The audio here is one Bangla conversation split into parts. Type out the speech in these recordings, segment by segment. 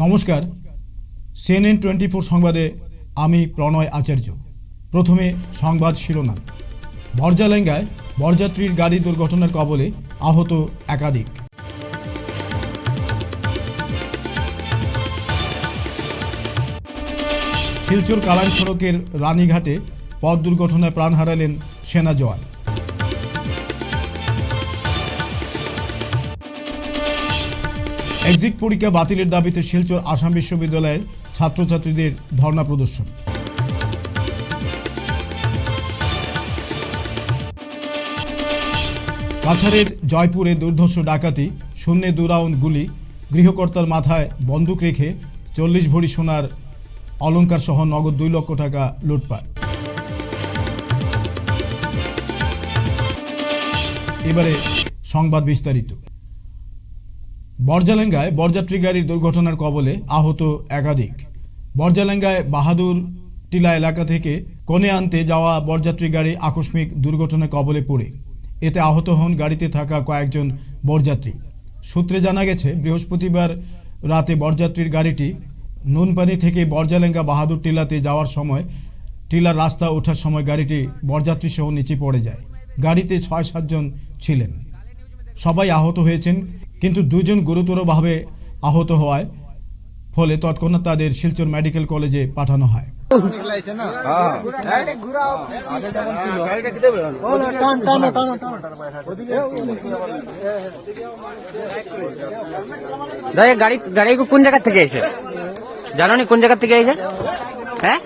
নমস্কার, CNN 24 সংবাদে আমি প্রণয় আচার্য। প্রথমে সংবাদ শিরোনাম। বরজালেঙ্গায় বরযাত্রীর গাড়ি দুর্ঘটনার কবলে আহত একাধিক। শিলচর কালাইন সড়কের রানীঘাটে পথ দুর্ঘটনায় প্রাণ হারালেন সেনা জওয়ান। এক্সিট পরীক্ষা বাতিলের দাবিতে শিলচর আসাম বিশ্ববিদ্যালয়ের ছাত্রছাত্রীদের ধর্ণা প্রদর্শন। কাছাড়ের জয়পুরে দুর্ধর্ষ ডাকাতি, শূন্যে 2 রাউন্ড গুলি, গৃহকর্তার মাথায় বন্দুক রেখে 40 ভরি সোনার অলংকার সহ নগদ 2 লক্ষ টাকা লুটপাট। এবারে সংবাদ বিস্তারিত। বরজালেঙ্গায় বরযাত্রী গাড়ির দুর্ঘটনার কবলে আহত একাধিক। বরজালেঙ্গায় বাহাদুর টিলা এলাকা থেকে কনে আনতে যাওয়া বরযাত্রী গাড়ি আকস্মিক দুর্ঘটনার কবলে পড়ে এতে আহত হন গাড়িতে থাকা কয়েকজন বরযাত্রী। সূত্রে জানা গেছে, বৃহস্পতিবার রাতে বরযাত্রীর গাড়িটি নুনপানি থেকে বরজালেঙ্গা বাহাদুর টিলাতে যাওয়ার সময় টিলার রাস্তা ওঠার সময় গাড়িটি বরযাত্রী সহ নিচে পড়ে যায়। গাড়িতে 6-7 জন ছিলেন, সবাই আহত হয়েছেন, কিন্তু 2 জন গুরুতরভাবে আহত হওয়ায় ফলে তৎক্ষণাৎ তাদের শিলচর মেডিকেল কলেজে পাঠানো হয়। গাড়ি কোন জায়গা থেকে এসে জানো নি? কোন জায়গা থেকে এসে? হ্যাঁ,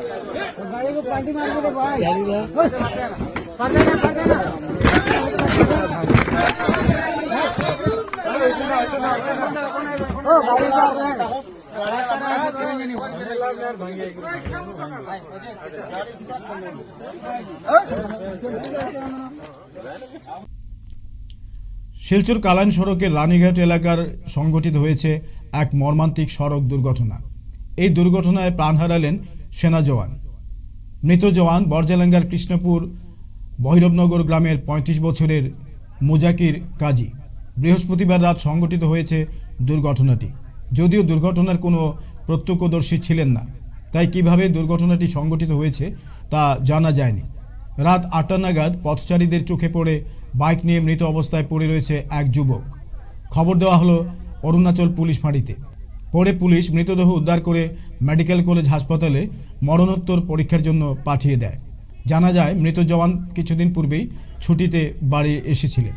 শিলচর কালাইন সড়কের রানীঘাট এলাকার সংঘটিত হয়েছে এক মর্মান্তিক সড়ক দুর্ঘটনা। এই দুর্ঘটনায় প্রাণ হারালেন সেনা জওয়ান। মৃত জওয়ান বরজালেঙ্গার কৃষ্ণপুর ভৈরবনগর গ্রামের 35 বছরের মুজাকির কাজী। বৃহস্পতিবার রাত সংঘটিত হয়েছে দুর্ঘটনাটি। যদিও দুর্ঘটনার কোনো প্রত্যক্ষদর্শী ছিলেন না, তাই কিভাবে দুর্ঘটনাটি সংঘটিত হয়েছে তা জানা যায়নি। রাত 8টা নাগাদ পথচারীদের চোখে পড়ে বাইক নিয়ে মৃত অবস্থায় পড়ে রয়েছে এক যুবক। খবর দেওয়া হলো অরুণাচল পুলিশ ফাঁড়িতে। পরে পুলিশ মৃতদেহ উদ্ধার করে মেডিকেল কলেজ হাসপাতালে মরণোত্তর পরীক্ষার জন্য পাঠিয়ে দেয়। জানা যায়, মৃত জওয়ান কিছুদিন পূর্বেই ছুটিতে বাড়ি এসেছিলেন।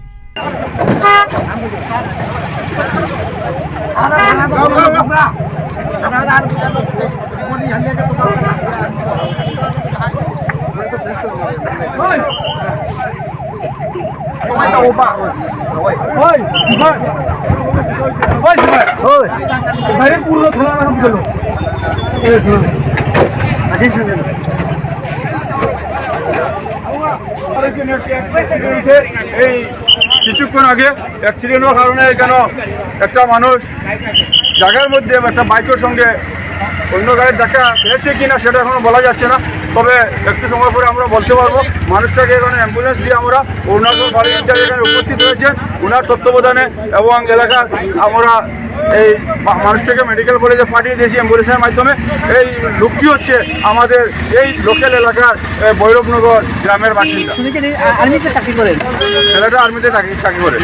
এই কিছুক্ষণ আগে অ্যাক্সিডেন্টের কারণে কেন একটা মানুষ জায়গার মধ্যে একটা বাইকের সঙ্গে অন্য গাড়ির ধাক্কা খেয়েছে কিনা সেটা এখনো বলা যাচ্ছে না। তবে একটু সময় পরে আমরা বলতে পারবো। মানুষটাকে এখানে অ্যাম্বুলেন্স দিয়ে আমরা অরুণাচল ফাঁড়ি ইনচার্জ এখানে উপস্থিত হয়েছেন, ওনার তত্ত্বাবধানে এবং এলাকার আমরা এই মানুষটাকে মেডিকেল কলেজে পাঠিয়ে দিয়েছি অ্যাম্বুলেন্সের মাধ্যমে। এই লোকটি হচ্ছে আমাদের এই লোকাল এলাকার ভৈরবনগর গ্রামের বাসিন্দা। ছেলেটা আর্মিতে চাকরি করে,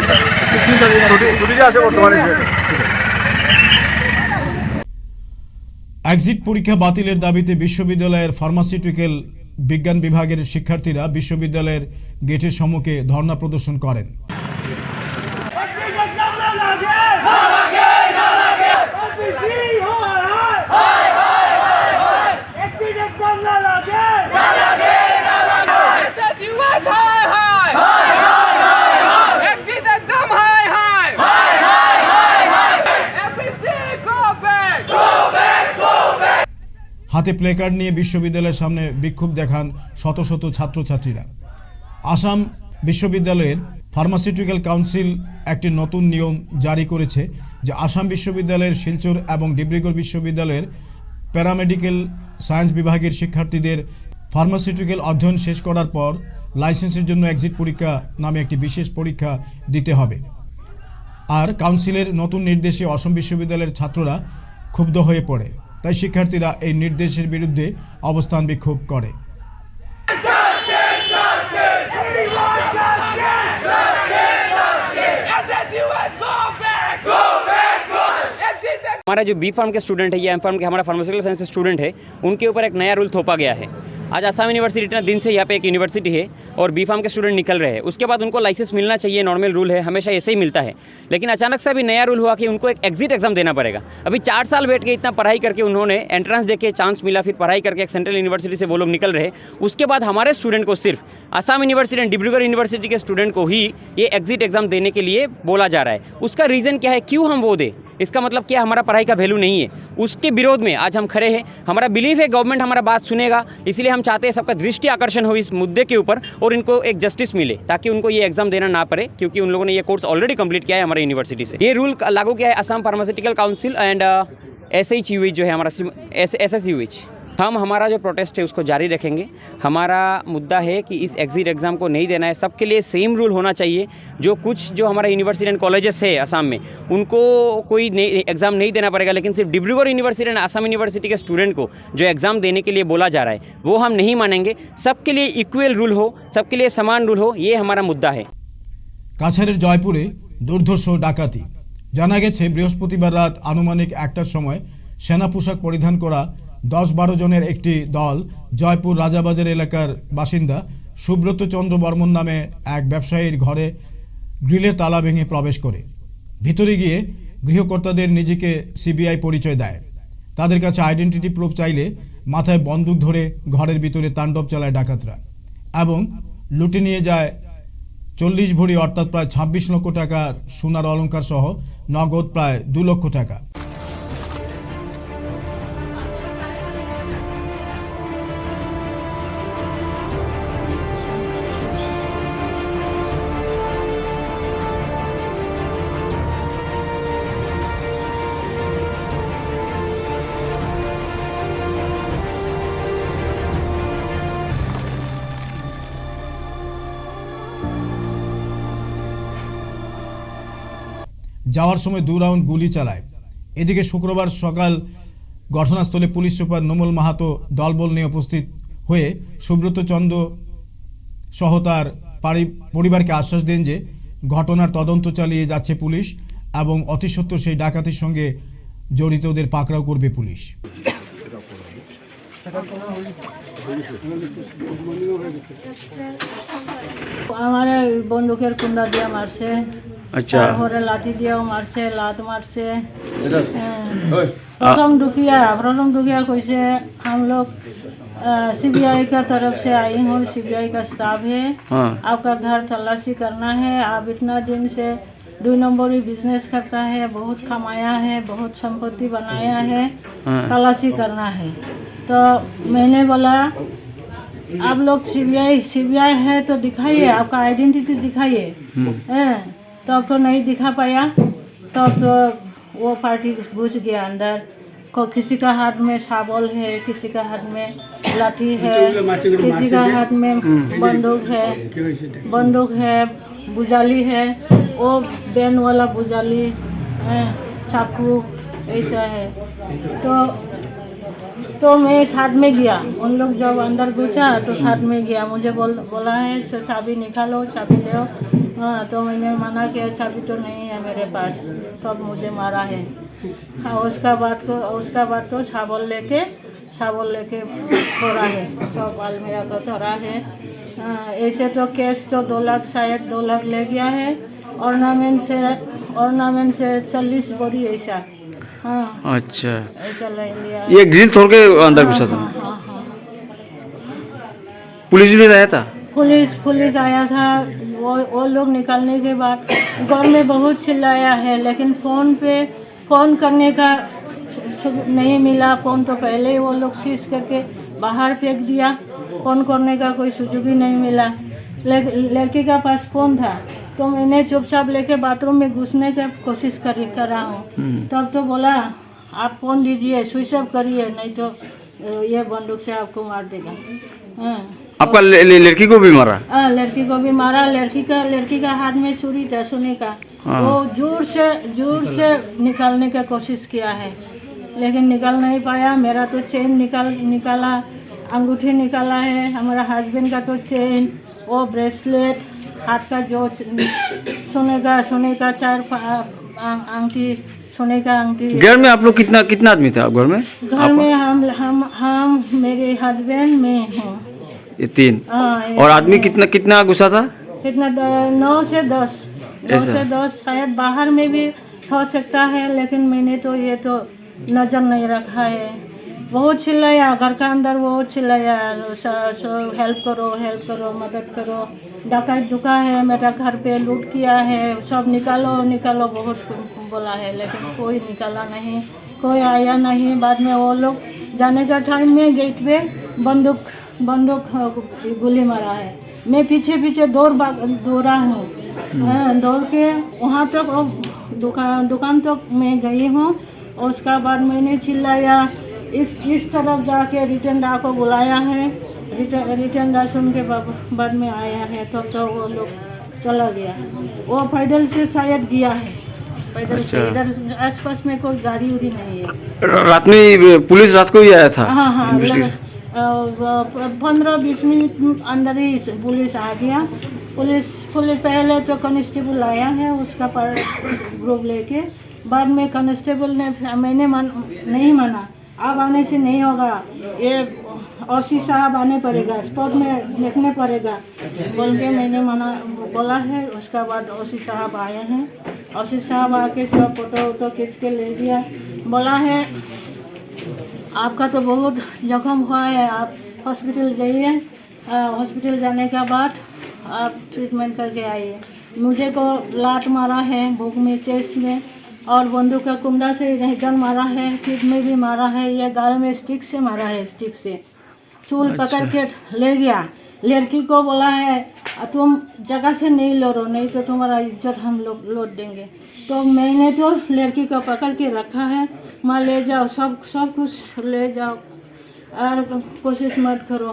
ছুটিতে আছে বর্তমানে। এক্সিট পরীক্ষা বাতিলের দাবিতে বিশ্ববিদ্যালয়ের ফার্মাসিউটিক্যাল বিজ্ঞান বিভাগের শিক্ষার্থীরা বিশ্ববিদ্যালয়ের গেটের সম্মুখে ধর্ণা প্রদর্শন করেন। হাতে প্লেকার্ড নিয়ে বিশ্ববিদ্যালয়ের সামনে বিক্ষোভ দেখান শত শত ছাত্রছাত্রীরা। আসাম বিশ্ববিদ্যালয়ের ফার্মাসিউটিক্যাল কাউন্সিল একটি নতুন নিয়ম জারি করেছে যে আসাম বিশ্ববিদ্যালয়ের শিলচর এবং ডিব্রুগড় বিশ্ববিদ্যালয়ের প্যারামেডিক্যাল সায়েন্স বিভাগের শিক্ষার্থীদের ফার্মাসিউটিক্যাল অধ্যয়ন শেষ করার পর লাইসেন্সের জন্য এক্সিট পরীক্ষা নামে একটি বিশেষ পরীক্ষা দিতে হবে। আর কাউন্সিলের নতুন নির্দেশে অসম বিশ্ববিদ্যালয়ের ছাত্ররা ক্ষুব্ধ হয়ে পড়ে। তাই শিক্ষার্থীরা এই নির্দেশের বিরুদ্ধে অবস্থান বিক্ষোভ করে। हमारा जो बी फार्म के स्टूडेंट है या एम फार्म के हमारा फार्मास्यूटिकल साइंस स्टूडेंट है, उनके ऊपर एक नया रूल थोपा गया है। आज आसाम यूनिवर्सिटी इतना दिन से यहाँ पे एक यूनिवर्सिटी है और बी फार्म के स्टूडेंट निकल रहे हैं, उसके बाद उनको लाइसेंस मिलना चाहिए, नॉर्मल रूल है, हमेशा ऐसे ही मिलता है। लेकिन अचानक से अभी नया रूल हुआ कि उनको एक एग्जिट एग्जाम देना पड़ेगा। अभी 4 साल बैठ के इतना पढ़ाई करके उन्होंने एंट्रेंस देके चांस मिला, फिर पढ़ाई करके एक सेंट्रल यूनिवर्सिटी से वो लोग निकल रहे, उसके बाद हमारे स्टूडेंट को सिर्फ Assam university and Dibrugarh university के स्टूडेंट को ही ये एग्जिट एग्जाम देने के लिए बोला जा रहा है। उसका रीज़न क्या है, क्यों हम वो दें? इसका मतलब क्या, हमारा पढ़ाई का वैल्यू नहीं है? उसके विरोध में आज हम खड़े हैं। हमारा बिलीव है गवर्नमेंट हमारा बात सुनेगा, इसलिए हम चाहते हैं सबका दृष्टि आकर्षण हो इस मुद्दे के ऊपर और इनको एक जस्टिस मिले, ताकि उनको ये एग्जाम देना ना पड़े, क्योंकि उन लोगों ने ये कोर्स ऑलरेडी कंप्लीट किया है हमारे यूनिवर्सिटी से। ये रूल लागू किया है Assam pharmaceutical council and SHUH जो है हमारा SSUH। हम हमारा जो प्रोटेस्ट है उसको जारी रखेंगे। हमारा मुद्दा है कि इस एग्जिट एग्ज़ाम को नहीं देना है, सबके लिए सेम रूल होना चाहिए। जो हमारा यूनिवर्सिटी एंड कॉलेजेस है असम में, उनको कोई एग्ज़ाम नहीं देना पड़ेगा, लेकिन सिर्फ Dibrugarh university and Assam university के स्टूडेंट को जो एग्ज़ाम देने के लिए बोला जा रहा है वो हम नहीं मानेंगे। सबके लिए इक्वल रूल हो, सबके लिए समान रूल हो, ये हमारा मुद्दा है। কাছাড়ের জয়পুরে দুর্ধর্ষ ডাকাতি। জানা গেছে বৃহস্পতিবার রাত আনুমানিক 1টার সময় সেনা পোশাক পরিধান করা 10-12 জনের একটি দল জয়পুর রাজাবাজার এলাকার বাসিন্দা সুব্রত চন্দ্র বর্মন নামে এক ব্যবসায়ীর ঘরে গ্রিলের তালা ভেঙে প্রবেশ করে ভিতরে গিয়ে গৃহকর্তাদের নিজেকে সিবিআই পরিচয় দেয়। তাদের কাছে আইডেন্টিটি প্রুফ চাইলে মাথায় বন্দুক ধরে ঘরের ভিতরে তাণ্ডব চালায় ডাকাতরা এবং লুটে নিয়ে যায় 40 ভরি অর্থাৎ প্রায় 26 লক্ষ টাকার সোনার অলংকার সহ নগদ প্রায় 2 লক্ষ টাকা। যাওয়ার সময় 2 রাউন্ড গুলি চালায়। এদিকে শুক্রবার সকাল ঘটনাস্থলে পুলিশ সুপার নোমল মাহাতো দলবল নিয়ে উপস্থিত হয়ে সুব্রত চন্দ্র সহ তার পরিবারকে আশ্বাস দেন যে ঘটনার তদন্ত চালিয়ে যাচ্ছে পুলিশ এবং অতি সত্বর সেই ডাকাতির সঙ্গে জড়িতদের পাকড়াও করবে পুলিশ। আমার বন্দুকের কুন্ডা দিয়ে মারছে, अच्छा তারপরে লাঠি দিয়েও মারছে, লাত মারছে। प्रथम दुखिया कैसे हम लोग सीबीआई का तरफ से आई हूँ, सीबीआई का स्टाफ है। हाँ। आपका घर तलाशी करना है। आप इतना दिन से 2 नंबरी बिजनेस करता है, बहुत कमाया है, बहुत संपत्ति बनाया है, हाँ। तलाशी करना है। तो मैंने बोला आप लोग सीबीआई है तो दिखाइए, आपका आइडेंटिटी दिखाइए। तब तो नहीं दिखा पाया, तब तो वो पार्टी घुस गया अंदर। किसी का हाथ में शाबल है, किसी का हाथ में लाठी है, किसी का हाथ में बंदूक है, बुझाली है, वो बैन वाला बुझाली, चाकू ऐसा है। तो मैं साथ में गया, उन लोग जब अंदर घुसा तो साथ में गया। मुझे बोला है चाबी निकालो, चाबी ले। हाँ, तो मैंने मना किया, चाबी तो नहीं है मेरे पास। तब मुझे मारा है। हाँ, उसका बाद तो छावल लेके थोड़ा है, सब अलमीरा को थोड़ा है। ऐसे तो कैश तो 2 लाख, शायद 2 लाख ले गया है। ऑर्नामेंट से 40 बोरी ऐसा। हाँ, अच्छा, ऐसा ले लिया। ये ग्रिल तोड़ के अंदर घुसा था। हाँ। पुलिस भी आया था? पुलिस आया था। वो लोग निकलने के बाद घर में बहुत चिल्लाया है, लेकिन फ़ोन करने का नहीं मिला। फ़ोन तो पहले ही वो लोग सीज करके बाहर फेंक दिया। फ़ोन करने का कोई सुযোগ ही नहीं मिला। लड़की का पास फ़ोन था, तो मैंने चुपचाप लेके बाथरूम में घुसने की कोशिश कर रहा हूँ। तब तो बोला आप फ़ोन दीजिए, स्विच ऑफ करिए, नहीं तो ये बंदूक से आपको मार देगा। हाँ। आपका लड़की को भी मारा? लड़की को भी मारा। लड़की का हाथ में छुरी था सोने का। वो जोर से निकालने का कोशिश किया है। लेकिन निकल नहीं पाया। मेरा तो चेन निकाला, अंगूठी निकाला है, हमारा हस्बैंड का तो चेन, वो ब्रेसलेट, हाथ का जो सोने का अंगठी, सोने का अंगठी। घर में आप लोग कितना कितना आदमी था घर में? घर में हम मेरे हस्बैंड में हूँ। ये 3 हाँ, और आदमी कितना गुस्सा था? कितना 9 से 10 शायद बाहर में भी हो सकता है, लेकिन मैंने तो ये तो नजर नहीं रखा है। बहुत चिल्लाया, घर का अंदर बहुत चिल्लाया, हेल्प करो, मदद करो, डकैत दुका है, मेरा घर पे लूट किया है, सब निकालो बहुत बोला है, लेकिन कोई निकाला नहीं, कोई आया नहीं। बाद में वो लोग जाने का टाइम में गेट पे बंदूक गोली मारा है। मैं पीछे दौड़ा हूँ, दौड़ के वहाँ तक दुकान तक मैं गई हूँ। उसका बाद मैंने चिल्लाया, इस तरफ जाके रिटर्न डा को बुलाया है। रिटर्न डा सुन के बाद में आया है, तो वो लोग चला गया। वो पैदल से शायद गया है, पैदल से। इधर आसपास में कोई गाड़ी उड़ी नहीं है। रात में पुलिस रात को ही आया था? हाँ 15-20 मिनट अंदर ही पुलिस आ गया। पुलिस पहले तो कांस्टेबल आया है, उसका पर ग्रुप लेके। बाद में कांस्टेबल ने मैंने नहीं माना, अब आने से नहीं होगा, ये ओसी साहब आने पड़ेगा, स्पॉट में देखने पड़ेगा बोल के मैंने बोला है। उसका बाद ओसी साहब आए हैं। ओसी साहब आके सब फोटो खींच के ले गया। बोला है आपका तो बहुत जख्म हुआ है, आप हॉस्पिटल जाइए, हॉस्पिटल जाने के बाद आप ट्रीटमेंट करके आइए। मुझे को लात मारा है, भूख में, चेस्ट में, और बंदूक का कुंडा से गन मारा है, पीठ में भी मारा है, ये गाल में स्टिक से मारा है, स्टिक से चूल पकड़ के ले गया। लड़की को बोला है तुम जगह से नहीं लड़ो, नहीं तो तुम्हारा इज्जत हम लोग लौट देंगे। तो मैंने तो लड़की को पकड़ के रखा है, माँ ले जाओ, सब कुछ ले जाओ और कोशिश मत करो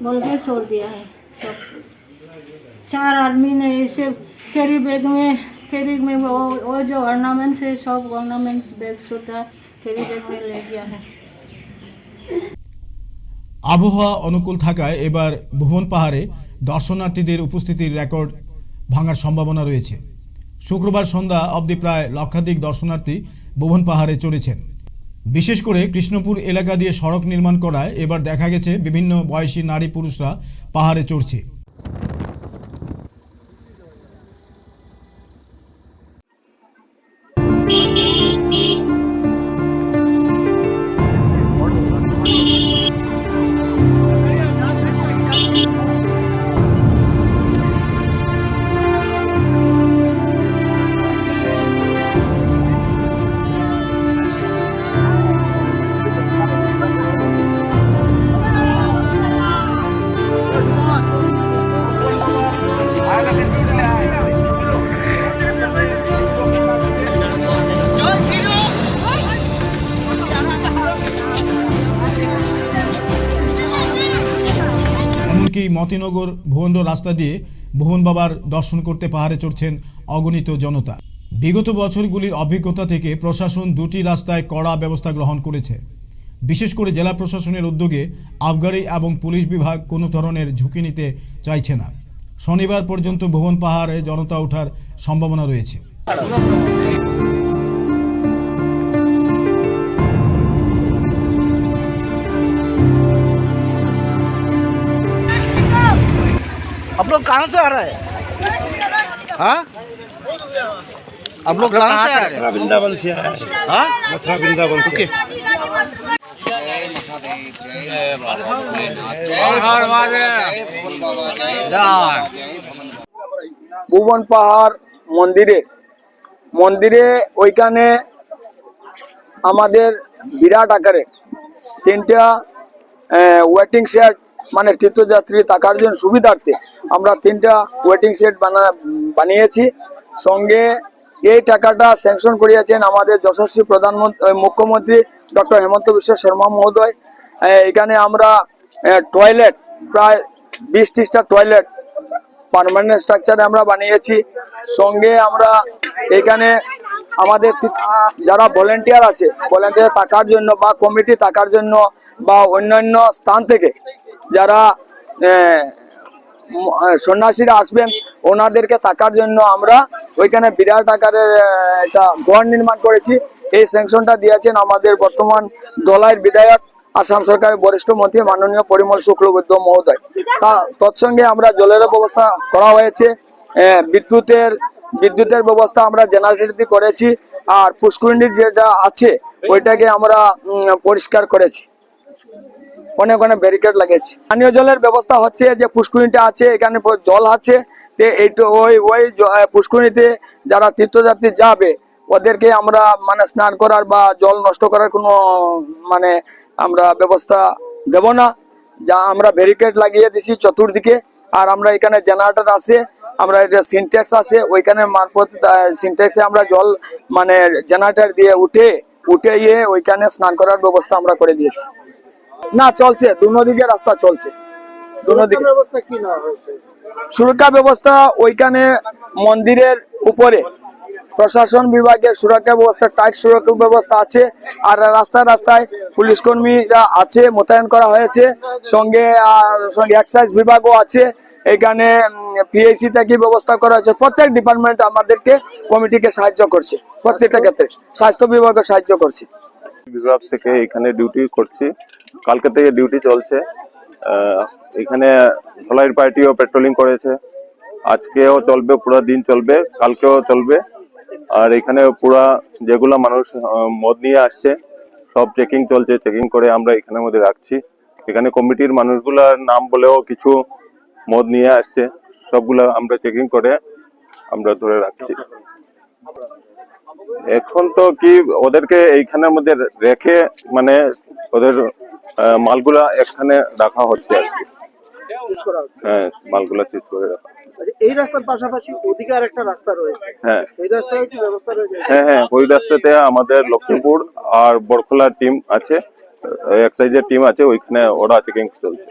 बोल के छोड़ दिया है सब। 4 आदमी ने इसे कैरी बैग में वो जो ऑर्नामेंट्स है, सब ऑर्नामेंट्स बैग छोटा कैरी बैग में ले गया है। আবহাওয়া অনুকূল থাকায় এবার ভুবন পাহাড়ে দর্শনার্থীদের উপস্থিতির রেকর্ড ভাঙার সম্ভাবনা রয়েছে। শুক্রবার সন্ধ্যা অবধি প্রায় লক্ষাধিক দর্শনার্থী ভুবন পাহাড়ে চলেছেন। বিশেষ করে কৃষ্ণপুর এলাকা দিয়ে সড়ক নির্মাণ করায় এবার দেখা গেছে বিভিন্ন বয়সী নারী পুরুষরা পাহাড়ে চড়ছে। এমনকি মতিনগর ভুবন রাস্তা দিয়ে ভুবন বাবার দর্শন করতে পাহাড়ে চড়ছেন অগণিত জনতা। বিগত বছরগুলির অভিজ্ঞতা থেকে প্রশাসন 2টি রাস্তায় কড়া ব্যবস্থা গ্রহণ করেছে। বিশেষ করে জেলা প্রশাসনের উদ্যোগে আবগারি এবং পুলিশ বিভাগ কোনো ধরনের ঝুঁকি নিতে চাইছে না। শনিবার পর্যন্ত ভুবন পাহাড়ে জনতা ওঠার সম্ভাবনা রয়েছে। आप लोग कहाँ से आ रहे हैं? हाँ? आप लोग कहाँ से आ रहे हैं? वृंदावन से आया है। हाँ? मथुरा वृंदावन से। ভুবন পাহাড় মন্দিরে ওইখানে আমাদের বিরাট আকারে 3টা ওয়েটিং শেড, মানে তীর্থযাত্রী থাকার জন্য সুবিধার্থে আমরা 3টা ওয়েটিং শেড বানিয়েছি। সঙ্গে এই টাকাটা স্যাংশন করিয়েছেন আমাদের যশস্বী মুখ্যমন্ত্রী ডক্টর হেমন্ত বিশ্ব শর্মা মহোদয়। এখানে আমরা টয়লেট প্রায় 20-30টা টয়লেট পার্মানেন্ট স্ট্রাকচারে আমরা বানিয়েছি। সঙ্গে আমরা এখানে আমাদের যারা ভলেন্টিয়ার আছে, ভলেন্টিয়ার থাকার জন্য বা কমিটি থাকার জন্য বা অন্যান্য স্থান থেকে যারা সন্ন্যাসীরা আসবেন ওনাদেরকে থাকার জন্য আমরা ওইখানে বিরাট আকারের একটা ঘর নির্মাণ করেছি। এই স্যাংশনটা দিয়েছেন আমাদের বর্তমান দলাইয়ের বিধায়ক, আসাম সরকারের বরিষ্ঠ মন্ত্রী মাননীয় পরিমল শুক্লবৈদ্য মহোদয়। তৎসঙ্গে আমরা জলের ব্যবস্থা করা হয়েছে, বিদ্যুতের ব্যবস্থা আমরা জেনারেটর দিয়ে করেছি, আর পুষ্করিণীর যেটা আছে ওইটাকে আমরা পরিষ্কার করেছি, অনেক অনেক ব্যারিকেড লাগিয়েছি। পানীয় জলের ব্যবস্থা হচ্ছে যে পুষ্করিণীটা আছে, এখানে জল আছে, ওই পুষ্করিণীতে যারা তীর্থযাত্রী যাবে ওদেরকে আমরা মানে স্নান করার বা জল নষ্ট করার কোনো মানে আমরা ব্যবস্থা দেব না। যা আমরা ব্যারিকেড লাগিয়ে দিছি চতুর্দিকে। আর আমরা এখানে জেনারেটর আছে, আমরা এটা সিনট্যাক্স আছে, ওইখানে মারফত সিনট্যাক্সে আমরা জল মানে জেনারেটর দিয়ে উঠে ওইখানে স্নান করার ব্যবস্থা আমরা করে দিয়েছি। না, চলছে, দুদিকে রাস্তা চলছে, দুদিকে। ব্যবস্থা কি না হয়েছে? সুরক্ষা ব্যবস্থা ওইখানে মন্দিরের উপরে প্রশাসন বিভাগের সুরক্ষা ব্যবস্থা, টাইট সুরক্ষা ব্যবস্থা আছে। আর রাস্তায় পুলিশ কর্মীরা আছে, মোতায়েন করা হয়েছে। সঙ্গে এক্সাইজ বিভাগও আছে। এখানে পিএসসি থেকে ব্যবস্থা করা হয়েছে। প্রত্যেক ডিপার্টমেন্ট আমাদেরকে কমিটিকে সাহায্য করছে, প্রত্যেকটা ক্ষেত্রে স্বাস্থ্য বিভাগও সাহায্য করছে। বিভাগ থেকে এখানে ডিউটি করছি, কালকে থেকে ডিউটি চলছে। এখানে ধলাইয়ের পার্টিও পেট্রোলিং করেছে, আজকেও চলবে, পুরো দিন চলবে, কালকেও চলবে। আর এখানে পুরা যেগুলা মানুষ মদ নিয়ে আসছে সব চেকিং চলছে, চেকিং করে আমরা এখানের মধ্যে রাখছি। এখানে কমিটির মানুষগুলার নাম বলেও কিছু মদ নিয়ে আসছে, সবগুলা আমরা চেকিং করে আমরা ধরে রাখছি। এখন তো কি ওদেরকে এইখানের মধ্যে রেখে মানে ওদের মালগুলা এখানে রাখা হচ্ছে আর কি। হ্যাঁ, মালগুলা সিজ করে রাখা। এই রাস্তার পাশাপাশি ওদিকে আর একটা রাস্তা রয়েছে, হ্যাঁ এই রাস্তায় কি ব্যবস্থা রয়েছে? হ্যাঁ, ওই রাস্তাতে আমাদের লক্ষ্মীপুর আর বরখোলার টিম আছে, এক্সাইজের টিম আছে, ওইখানে ওরা চেকিং চলছে।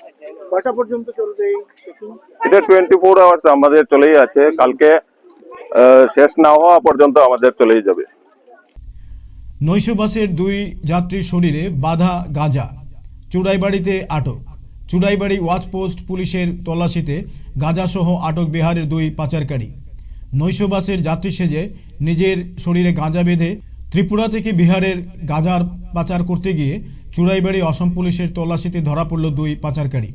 কয়টা পর্যন্ত চলবে এই চেকিং? এটা 24 আওয়ার্স আমাদের চলেই আছে, কালকে শেষ না হওয়া পর্যন্ত আমাদের চলেই যাবে। নৈশ বাসের 2 যাত্রীর শরীরে বাধা গাঁজা, চুড়াইবাড়িতে আটক। চুড়াইবাড়ি ওয়াচপোস্ট পুলিশের তল্লাশিতে গাঁজাসহ আটক বিহারের 2 পাচারকারী। নৈশ বাসের যাত্রী সেজে নিজের শরীরে গাঁজা বেঁধে ত্রিপুরা থেকে বিহারের গাঁজার পাচার করতে গিয়ে চুড়াইবাড়ি অসম পুলিশের তল্লাশিতে ধরা পড়ল 2 পাচারকারী।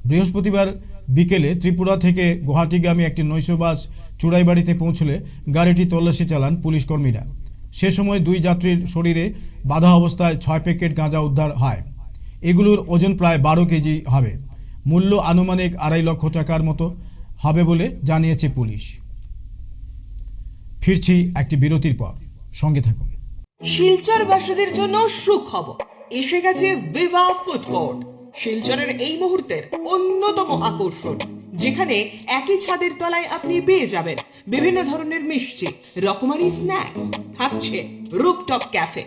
বৃহস্পতিবার বিকেলে ত্রিপুরা থেকে গুয়াহাটিগামী একটি নৈশ বাস চুড়াইবাড়িতে পৌঁছলে গাড়িটি তল্লাশি চালান পুলিশ কর্মীরা। সে সময় 2 যাত্রীর শরীরে বাধা অবস্থায় 6 প্যাকেট গাঁজা উদ্ধার হয়। এগুলোর ওজন প্রায় 12 কেজি হবে। মূল্য আনুমানিক 2.5 লক্ষ টাকার মতো হবে বলে জানিয়েছে পুলিশ। ফিরছি একটি বিরতির পর, সঙ্গে থাকুন। শিলচরবাসীদের জন্য সুখবর, এসে গেছে ভিভা ফুড কোর্ট। শিলচরের এই মুহূর্তের অন্যতম আকর্ষণ, যেখানে একই ছাদের তলায় আপনি পেয়ে যাবেন বিভিন্ন ধরনের মিষ্টি, রকমারি স্ন্যাক্স, থাকছে রুফটপ ক্যাফে,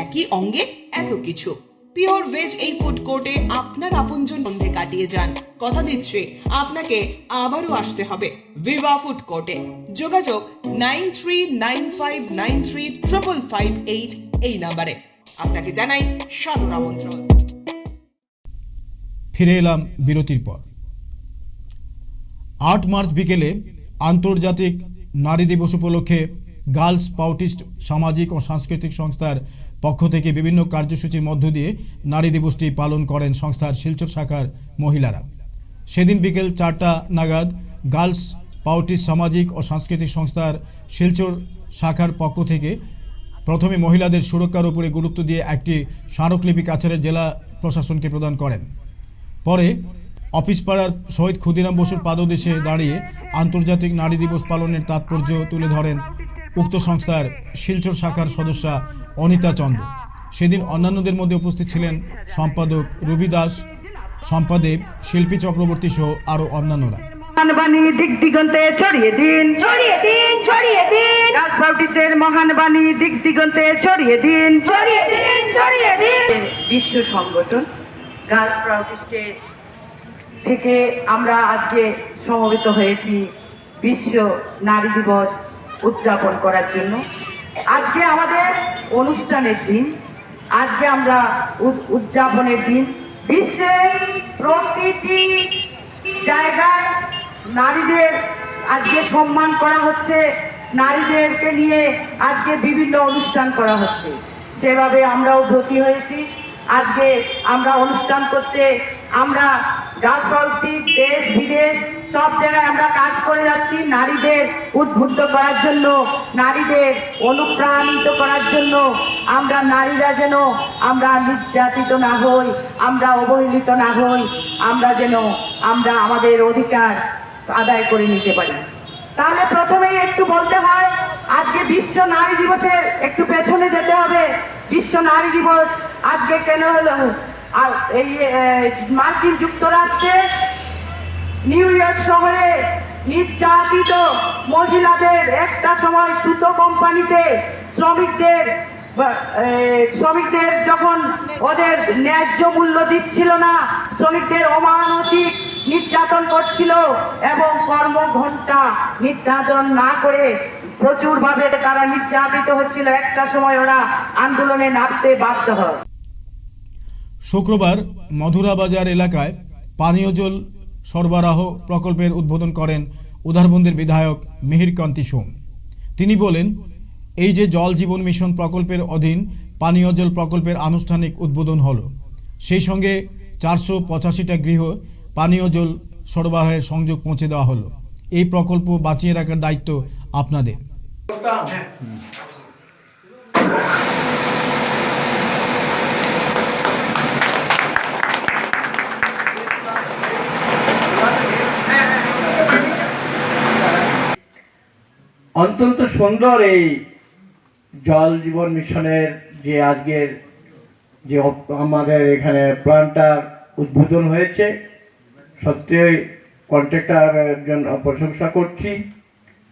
একই অঙ্গে এত কিছু। পিওর ভেজ এই ফুড কোর্টে আপনার আপনজন সন্ধে কাটিয়ে যান। কথা দিচ্ছে আপনাকে আবারও আসতে হবে ভিভা ফুড কোর্টে। যোগাযোগ 9395935558 এই নাম্বারে। আপনাকে জানাই সাদর আমন্ত্রণ। ফিরে এলাম বিরতির পর। 8 মার্চ বিকেলে আন্তর্জাতিক নারী দিবস উপলক্ষে গার্লস স্কাউটিস্ট সামাজিক ও সাংস্কৃতিক সংস্থার পক্ষ থেকে বিভিন্ন কার্যসূচির মধ্য দিয়ে নারী দিবসটি পালন করেন সংস্থার শিলচর শাখার মহিলারা। সেদিন বিকেল 4টা নাগাদ গার্লস স্কাউটিস্ট সামাজিক ও সাংস্কৃতিক সংস্থার শিলচর শাখার পক্ষ থেকে প্রথমে মহিলাদের সুরক্ষার উপরে গুরুত্ব দিয়ে একটি স্মারকলিপি কাছাড়ের জেলা প্রশাসনকে প্রদান করেন। পরে অফিস পাড়ার শহীদ ক্ষুদিরাম বসুর পাদদেশে দাঁড়িয়ে আন্তর্জাতিক নারী দিবস পালনের তাৎপর্য তুলে ধরেন উক্ত সংস্থার শিলচর শাখার সদস্যা অনিতা চন্দ্র। সেদিন অন্যান্যদের মধ্যে উপস্থিত ছিলেন সম্পাদক রবি দাস, সম্পাদেব, শিল্পী চক্রবর্তী সহ আরও অন্যান্যরা। বাণী দিক দিগন্তে ছড়িয়ে দিন, ছড়িয়ে দিন, ছড়িয়ে দিন। গার্লস স্কাউটিস্টের মহান বাণী দিক দিগন্তে ছড়িয়ে দিন, ছড়িয়ে দিন, ছড়িয়ে দিন। বিশ্ব সংগঠন গার্লস স্কাউটিস্টের থেকে আমরা আজকে সমবেত হয়েছি বিশ্ব নারী দিবস উদযাপন করার জন্য। আজকে আমাদের অনুষ্ঠানের দিন, আজকে আমরা উদযাপনের দিন। বিশ্বের প্রতিটি জায়গায় নারীদের আজকে সম্মান করা হচ্ছে, নারীদেরকে নিয়ে আজকে বিভিন্ন অনুষ্ঠান করা হচ্ছে। সেভাবে আমরাও ব্রতী হয়েছি। আজকে আমরা অনুষ্ঠান করতে, আমরা রাজপরিস্থিতি দেশ বিদেশ সব জায়গায় আমরা কাজ করে যাচ্ছি নারীদের উদ্বুদ্ধ করার জন্য, নারীদের অনুপ্রাণিত করার জন্য। আমরা নারীরা যেন আমরা নির্যাতিত না হই, আমরা অবহেলিত না হই, আমরা আমাদের অধিকার আদায় করে নিতে পারি। তাহলে প্রথমেই একটু বলতে হয়, আজকে বিশ্ব নারী দিবসের একটু পেছনে যেতে হবে। বিশ্ব নারী দিবস আজকে কেন হলো? আর এই মার্কিন যুক্তরাষ্ট্রে নিউ ইয়র্ক শহরে নির্যাতিত মহিলাদের একটা সময় সুতো কোম্পানিতে শ্রমিকদের যখন ওদের ন্যায্য মূল্য দিচ্ছিল না, শ্রমিকদের অমানসিক নির্যাতন করছিল এবং কর্মঘণ্টা নির্ধারণ না করে প্রচুরভাবে তারা নির্যাতিত হচ্ছিল। একটা সময় ওরা আন্দোলনে নামতে বাধ্য হয়। শুক্রবার মধুরাবাজার এলাকায় পানীয় জল সরবরাহ প্রকল্পের উদ্বোধন করেন উধারবন্দের বিধায়ক মিহিরকান্তি সোম। তিনি বলেন, এই যে জল জীবন মিশন প্রকল্পের অধীন পানীয় জল প্রকল্পের আনুষ্ঠানিক উদ্বোধন হলো, সেই সঙ্গে 485টা গৃহ পানীয় জল সরবরাহের সংযোগ পৌঁছে দেওয়া হলো। এই প্রকল্প বাঁচিয়ে রাখার দায়িত্ব আপনাদের। অত্যন্ত সুন্দর এই জল জীবন মিশনের যে আজকের যে আমাদের এখানে প্ল্যানটা উদ্বোধন হয়েছে, সত্যিই কন্ট্রাক্টরের জন্য প্রশংসা করছি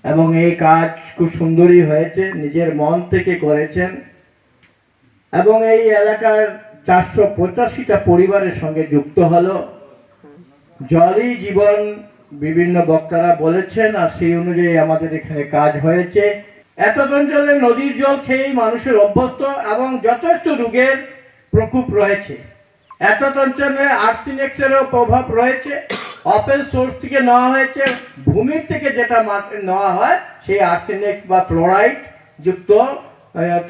এবং এই কাজ খুব সুন্দরই হয়েছে, নিজের মন থেকে করেছেন এবং এই এলাকার 485টা পরিবারের সঙ্গে যুক্ত হলো। জলই জীবন বিভিন্ন বক্তারা বলেছেন, আর সেই অনুযায়ী আমাদের এখানে কাজ হয়েছে। এত অঞ্চলে নদীর জল খেয়েই মানুষের অভ্যস্ত এবং যথেষ্ট রোগের প্রকোপ রয়েছে। এত অঞ্চলে আর্সেনিক্সেরও প্রভাব রয়েছে। ওপেন সোর্স থেকে নেওয়া হয়েছে, ভূমির থেকে যেটা নেওয়া হয় সেই আর্সেনিক্স বা ফ্লোরাইড যুক্ত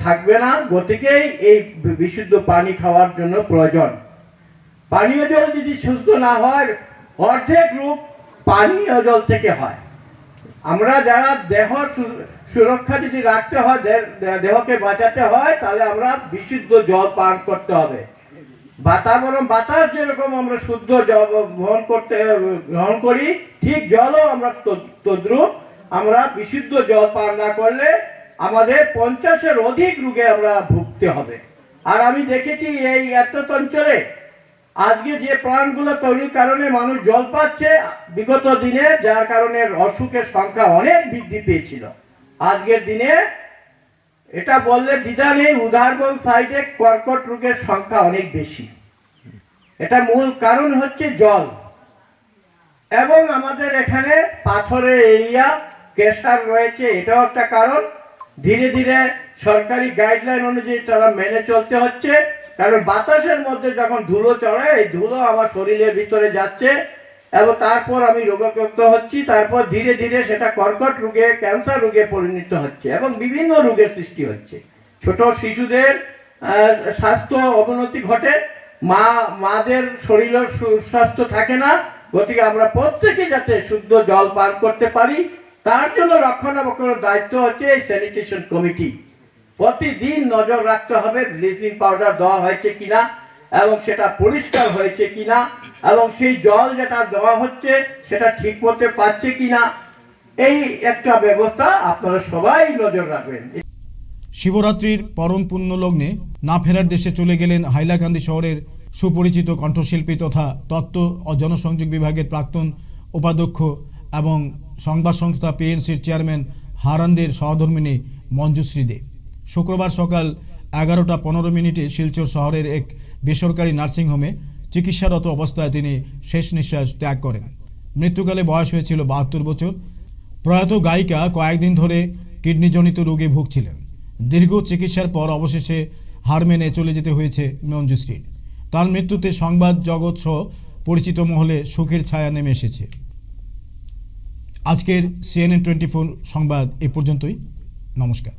থাকবে না। গতিকেই এই বিশুদ্ধ পানি খাওয়ার জন্য প্রয়োজন। পানীয় জল যদি শুদ্ধ না হয়, অর্ধেক রূপ পানীয় জল থেকে হয়। আমরা যারা দেহ সুরক্ষা যদি রাখতে হয়, দেহকে বাঁচাতে হয়, তাহলে আমরা বিশুদ্ধ জল পান করতে হবে। বাতাস যেরকম আমরা শুদ্ধ জল গ্রহণ করি, ঠিক জলও আমরা তদ্রূপ আমরা বিশুদ্ধ জল পান না করলে আমাদের 50-এর অধিক রোগে আমরা ভুগতে হবে। আর আমি দেখেছি এই এত অঞ্চলে আজকে যে প্ল্যান্টগুলো তৈরির কারণে মানুষ জল পাচ্ছে বিগত দিনে, যার কারণে অসুখের সংখ্যা অনেক বৃদ্ধি পেয়েছিল। আজকের দিনে এটা বললে দ্বিধা নেই, উধারবন সাইডে কর্কট রোগের সংখ্যা অনেক বেশি। এটা মূল কারণ হচ্ছে জল। এবং আমাদের এখানে পাথরের এরিয়া, কেশার রয়েছে, এটাও একটা কারণ। ধীরে ধীরে সরকারি গাইডলাইন অনুযায়ী তারা মেনে চলতে হচ্ছে, কারণ বাতাসের মধ্যে যখন ধুলো চড়ে, এই ধুলো আমার শরীরের ভিতরে যাচ্ছে এবং তারপর আমি রোগাক্রান্ত হচ্ছি। তারপর ধীরে ধীরে সেটা কর্কট রোগে, ক্যান্সার রোগে পরিণত হচ্ছে এবং বিভিন্ন রোগের সৃষ্টি হচ্ছে। ছোট শিশুদের স্বাস্থ্য অবনতি ঘটে, মাদের শরীরের সুস্বাস্থ্য থাকে না। গতিকে আমরা প্রত্যেকে যাতে শুদ্ধ জল পান করতে পারি, তার জন্য রক্ষণাবেক্ষণের দায়িত্ব হচ্ছে এই স্যানিটেশন কমিটি। প্রতিদিন নজর রাখতে হবে ব্লিচিং পাউডার দেওয়া হয়েছে কিনা এবং সেটা পরিষ্কার হয়েছে কিনা এবং সেই জল যেটা দেওয়া হচ্ছে সেটা ঠিক মতো পাচ্ছে কিনা, এই একটা ব্যবস্থা আপনারা সবাই নজর রাখবেন। শিবরাত্রির পরম পুণ্য লগ্নে না ফেরার দেশে চলে গেলেন হাইলাকান্দি শহরের সুপরিচিত কণ্ঠশিল্পী তথা তথ্য ও জনসংযোগ বিভাগের প্রাক্তন উপাধ্যক্ষ এবং সংবাদ সংস্থা পিএনসির চেয়ারম্যান হারান্দের সহধর্মিণী মঞ্জুশ্রী দে। শুক্রবার সকাল 11:15 শিলচর শহরের এক বেসরকারি নার্সিংহোমে চিকিৎসারত অবস্থায় তিনি শেষ নিঃশ্বাস ত্যাগ করেন। মৃত্যুকালে বয়স হয়েছিল 72 বছর। প্রয়াত গায়িকা কয়েকদিন ধরে কিডনিজনিত রোগে ভুগছিলেন। দীর্ঘ চিকিৎসার পর অবশেষে হার মেনে চলে যেতে হয়েছে মঞ্জুশ্রীর। তার মৃত্যুতে সংবাদ জগৎ সহ পরিচিত মহলে শোকের ছায়া নেমে এসেছে। আজকের CNN 24 সংবাদ এ পর্যন্তই। নমস্কার।